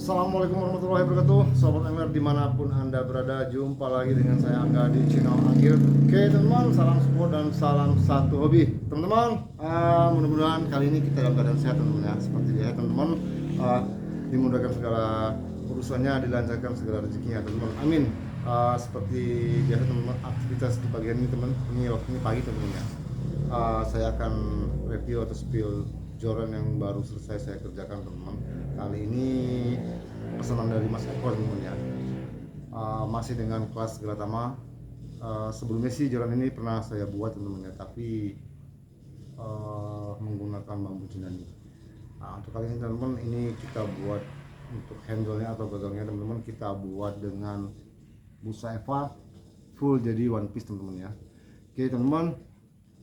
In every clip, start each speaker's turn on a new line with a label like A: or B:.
A: Assalamualaikum warahmatullahi wabarakatuh. Sobat MR dimanapun anda berada, jumpa lagi dengan saya Angga di channel Anggir. Oke teman-teman, salam support dan salam satu hobi. Teman-teman, mudah-mudahan kali ini kita dalam keadaan sehat teman-teman ya. Seperti biasa teman-teman, dimudahkan segala urusannya, dilancarkan segala rezekinya teman-teman. Amin. Seperti biasa teman-teman, aktivitas di pagi hari ini teman, ini waktu ini pagi teman-teman ya. Saya akan review atau spill joran yang baru selesai saya kerjakan teman-teman. Kali ini pesanan dari Mas Eko teman-teman ya. Masih dengan kelas Gelatama. Sebelumnya sih joran ini pernah saya buat teman-teman ya, tapi menggunakan bambu Cindani. Untuk kali ini teman-teman, ini kita buat untuk handle-nya atau gagangnya teman-teman, kita buat dengan busa Eva full jadi one piece teman-teman ya. Oke teman-teman,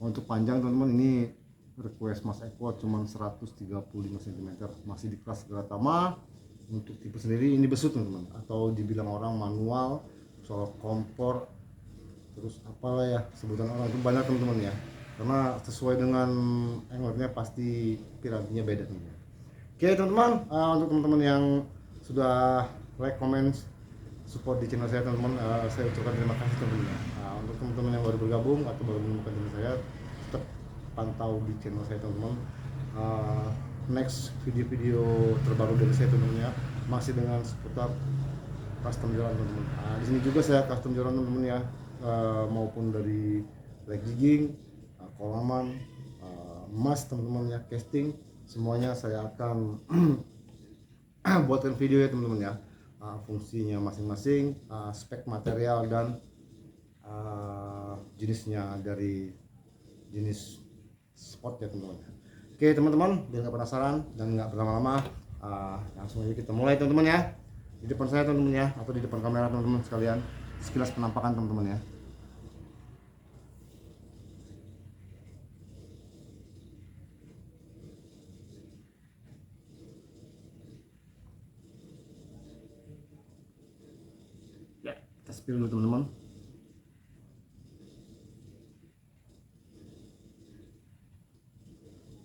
A: untuk panjang teman-teman ini request Mas Eko cuman 135 cm, masih di kelas Gelatama. Untuk tipe sendiri ini besut teman-teman, atau dibilang orang manual, soal kompor, terus apalah ya sebutan orang itu banyak teman-teman ya, karena sesuai dengan anglernya pasti pirantinya beda teman-teman. Oke teman-teman, untuk teman-teman yang sudah like, comment, support di channel saya teman-teman, saya ucapkan terima kasih teman-teman ya. Untuk teman-teman yang baru bergabung atau baru menemukan channel saya, tetap pantau di channel saya teman-teman. Next video-video terbaru dari saya teman-teman ya, masih dengan seputar custom joran teman-teman. Di sini juga saya custom joran teman-teman ya, maupun dari leg jigging, kolaman, emas teman-teman ya, casting, semuanya saya akan buatkan video ya teman-teman ya. Fungsinya masing-masing, spek material dan jenisnya dari jenis spot ya teman-teman. Oke teman-teman, biar nggak penasaran dan nggak berlama-lama, langsung aja kita mulai teman-teman ya. Di depan saya teman-teman ya, atau di depan kamera teman-teman sekalian, sekilas penampakan teman-teman ya. Ya, kita spill dulu teman-teman.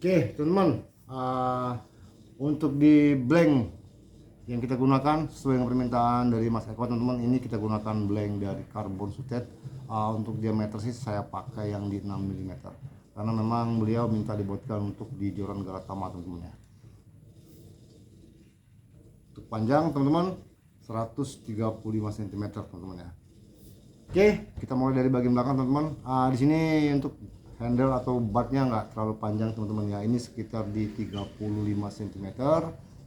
A: Oke teman-teman, untuk di blank yang kita gunakan sesuai dengan permintaan dari Mas Eko teman-teman, ini kita gunakan blank dari karbon sutet. Untuk diameter sih saya pakai yang di 6 mm, karena memang beliau minta dibuatkan untuk di joran Gelatama teman-teman ya. Untuk panjang teman-teman 135 cm teman-teman ya. Oke, kita mulai dari bagian belakang teman-teman. Di sini untuk handle atau batnya nggak terlalu panjang teman-teman ya, ini sekitar di 35 cm,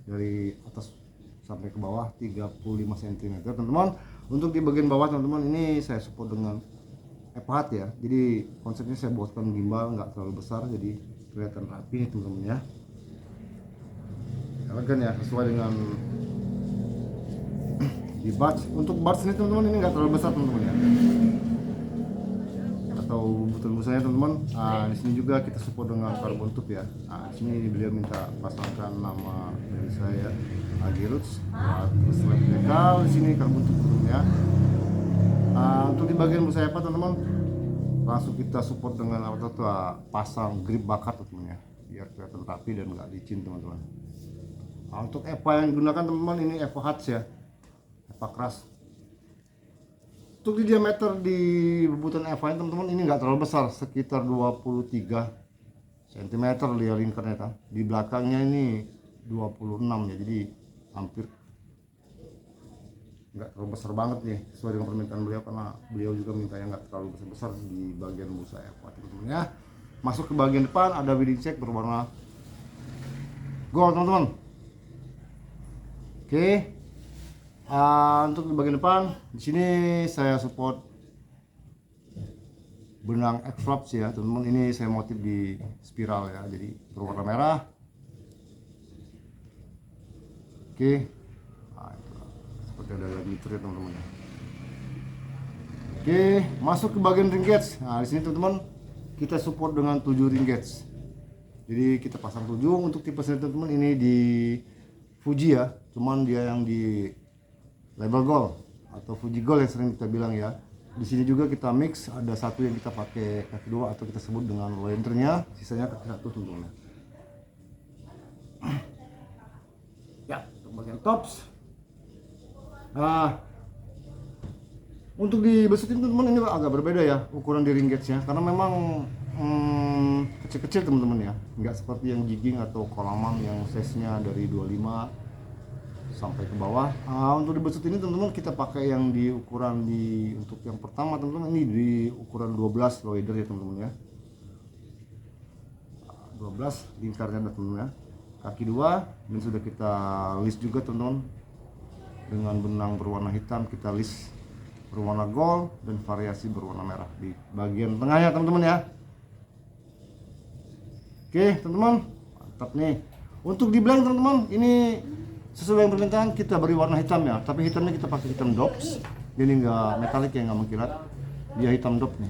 A: dari atas sampai ke bawah 35 cm teman-teman. Untuk di bagian bawah teman-teman, ini saya support dengan FH ya, jadi konsepnya saya buatkan gimbal nggak terlalu besar, jadi kelihatan rapi nih teman-teman ya, elegan ya, sesuai dengan di batch. Untuk batch ini teman-teman, ini nggak terlalu besar teman-teman ya, atau busa-busanya teman-teman. Di sini juga kita support dengan karbon tube ya. Di sini beliau minta pasangkan nama dari saya Agiruts, terus dekal di sini karbon tube teman-teman ya. Untuk di bagian busa apa teman-teman, langsung kita support dengan apa tuh, pasang grip bakar teman-teman ya, biar kelihatan rapi dan nggak licin teman-teman. Untuk EVA yang digunakan teman-teman, ini EVA Hats ya, EVA keras. Untuk di diameter di bebutan EVA ini teman-teman, ini nggak terlalu besar, sekitar 23 cm dia lingkarnya kan. Di belakangnya ini 26 ya, jadi hampir nggak terlalu besar banget nih, sesuai dengan permintaan beliau, karena beliau juga minta yang nggak terlalu besar-besar di bagian busa EVA teman-teman ya. Masuk ke bagian depan, ada wedding check berwarna gold teman-teman. Oke. Untuk di bagian depan, di sini saya support benang X-Flops ya teman-teman. Ini saya motif di spiral ya, jadi berwarna merah. Oke, itu seperti ada glitter ya teman-teman. Oke, masuk ke bagian ring gauge. Di sini teman-teman, kita support dengan 7 ring gauge. Jadi kita pasang 7. Untuk tipe sini teman-teman, ini di Fuji ya, cuman dia yang di label gold atau Fuji Gold yang sering kita bilang ya. Di sini juga kita mix, ada satu yang kita pakai kaki 2 atau kita sebut dengan lenternya, sisanya kaki 1 teman-teman. Ya, untuk bagian tops Ah, untuk dibesutin teman-teman ini agak berbeda ya ukuran di ring gauge-nya, karena memang kecil-kecil teman-teman ya, nggak seperti yang jigging atau kolamang yang size-nya dari 25 sampai ke bawah. Untuk dibesut ini teman-teman kita pakai yang di ukuran untuk yang pertama teman-teman, ini di ukuran 12 loader ya teman-teman ya, 12 lingkarnya ada teman-teman ya. Kaki 2 ini sudah kita list juga teman-teman dengan benang berwarna hitam, kita list berwarna gold dan variasi berwarna merah di bagian tengahnya teman-teman ya. Oke teman-teman, mantap nih. Untuk di blank teman-teman, ini sesuai yang permintaan kita beri warna hitam ya, tapi hitamnya kita pakai hitam dops, jadi nggak metalik ya, nggak mengkilat, dia hitam dop nih.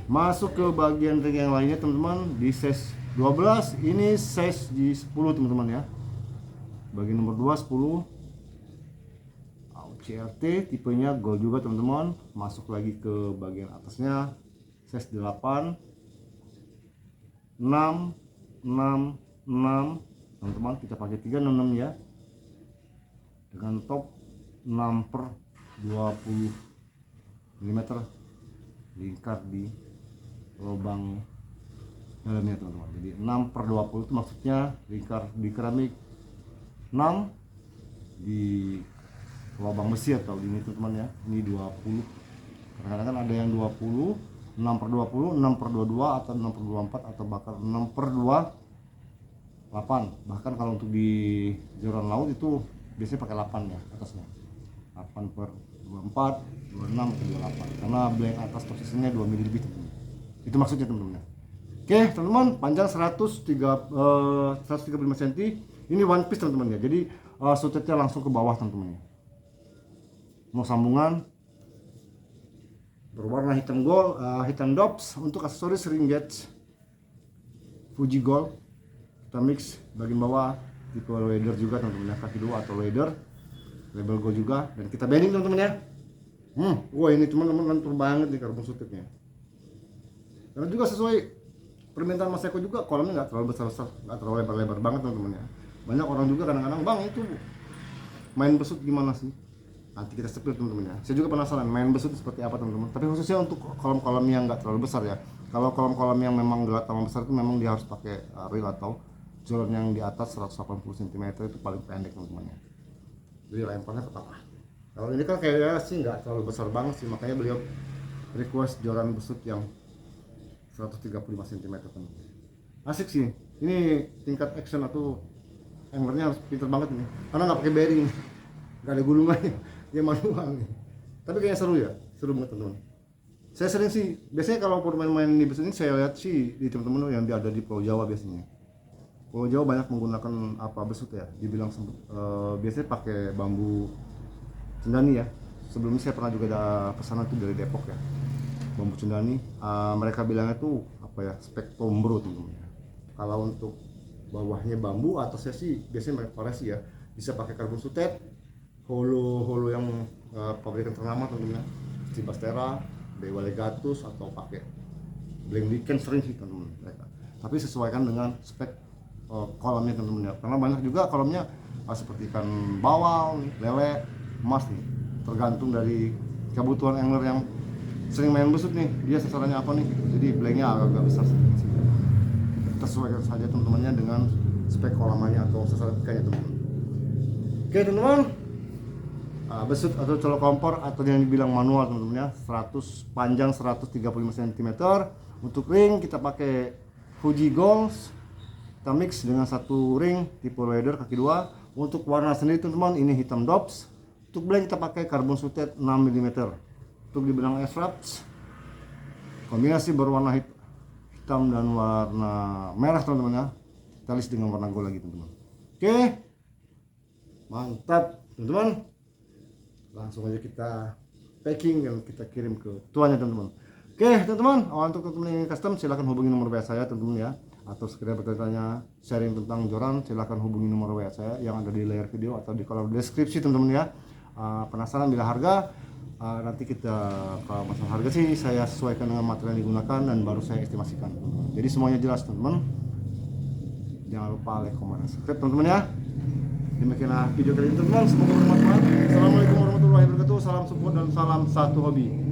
A: Masuk ke bagian ring yang lainnya teman-teman, di size 12, ini size di 10 teman-teman ya, bagian nomor 2 10 CRT, tipenya gold juga teman-teman. Masuk lagi ke bagian atasnya, size 8 6 6 6 teman-teman, kita pakai 366 ya, dengan top 6 per 20 mm lingkar di lubang dalamnya teman-teman. Jadi 6 per 20 itu maksudnya lingkar di keramik, 6 di lubang besi atau ini teman-teman ya, ini 20. Kadang-kadang kan ada yang 20, 6 per 20, 6 per 22 atau 6 per 24 atau bahkan 6 per 28. Bahkan kalau untuk di joran laut itu biasanya pakai 8 ya atasnya, 8 per 24, 26 atau 28, karena blank atas posisinya 2 mm lebih teman-teman. Itu maksudnya teman-teman. Oke teman-teman, panjang 135 cm, ini one piece teman-teman ya, jadi sutetnya langsung ke bawah teman-teman ya. Mau sambungan berwarna hitam gold, hitam dops. Untuk aksesoris ring gauge Fuji Gold kita mix bagian bawah tipe leather juga teman-teman ya, kaki 2 atau leather, label gold juga, dan kita banding teman-teman ya. Wah ini teman-teman lentur banget nih karbon sutitnya, karena juga sesuai permintaan Mas Eko juga, kolamnya nggak terlalu besar-besar, nggak terlalu lebar-lebar banget teman-teman ya. Banyak orang juga kadang-kadang, bang itu main besut gimana sih? Nanti kita sepil teman-teman ya. Saya juga penasaran main besut seperti apa teman-teman. Tapi khususnya untuk kolam-kolam yang nggak terlalu besar ya. Kalau kolam-kolam yang memang gelat tambang besar itu memang dia harus pakai reel atau joran yang di atas 180 cm itu paling pendek teman-teman ya. Jadi lemparnya ke bawah. Kalau ini kan kayaknya sih nggak terlalu besar banget sih, makanya beliau request joran besut yang 135 cm teman-teman. Asik sih. Ini tingkat action atau anglernya harus pinter banget ini. Karena nggak pakai bearing, nggak ada gulungannya. Ya manual nih, tapi kayaknya seru ya, seru banget teman-teman. Saya sering sih, biasanya kalau main-main di besut ini saya lihat sih di teman-teman yang ada di Pulau Jawa biasanya. Pulau Jawa banyak menggunakan besut ya, dibilang biasanya pakai bambu cendani ya. Sebelumnya saya pernah juga ada pesanan tuh dari Depok ya, bambu cendani. Mereka bilangnya tuh spektrum bro teman-teman. Kalau untuk bawahnya bambu, atasnya sih biasanya mereka variasi ya, bisa pakai karbon sutet, holo yang pabrikan ternama tentunya, Cibastera, Dewa Legatus, atau pakai Blank Weekend sering sih teman-teman mereka. Tapi sesuaikan dengan spek kolamnya teman-teman ya. Karena banyak juga kolamnya seperti ikan bawal, lele, emas nih. Tergantung dari kebutuhan angler yang sering main besut nih, dia sasarannya apa nih. Jadi blanknya agak besar sedikit sih. Kita sesuaikan saja teman-temannya dengan spek kolamnya atau sasaran ikannya teman-teman. Oke teman-teman, besut atau colok kompor atau yang dibilang manual teman-teman ya, 100 panjang 135 cm. Untuk ring kita pakai Fuji Gold, kita mix dengan satu ring tipe leather kaki 2. Untuk warna sendiri teman-teman, ini hitam dops. Untuk blank kita pakai karbon sutet 6 mm. Untuk di benang S-Wraps kombinasi berwarna hitam dan warna merah teman-teman ya, kita list dengan warna gold lagi teman-teman. Oke, mantap teman-teman. Langsung aja kita packing dan kita kirim ke tuannya teman-teman. Oke teman-teman, untuk teman-teman yang ingin custom silahkan hubungi nomor WA saya teman-teman ya, atau sekedar bertanya sharing tentang joran silahkan hubungi nomor WA saya yang ada di layar video atau di kolom deskripsi teman-teman ya. Penasaran bila harga, nanti kita kalau masalah harga sih saya sesuaikan dengan material yang digunakan dan baru saya estimasikan teman-teman. Jadi semuanya jelas teman-teman. Jangan lupa like, comment, subscribe teman-teman ya. Demikianlah video kali ini teman-teman, semoga bermanfaat. Assalamualaikum warahmatullahi wabarakatuh. Salam support dan salam satu hobi.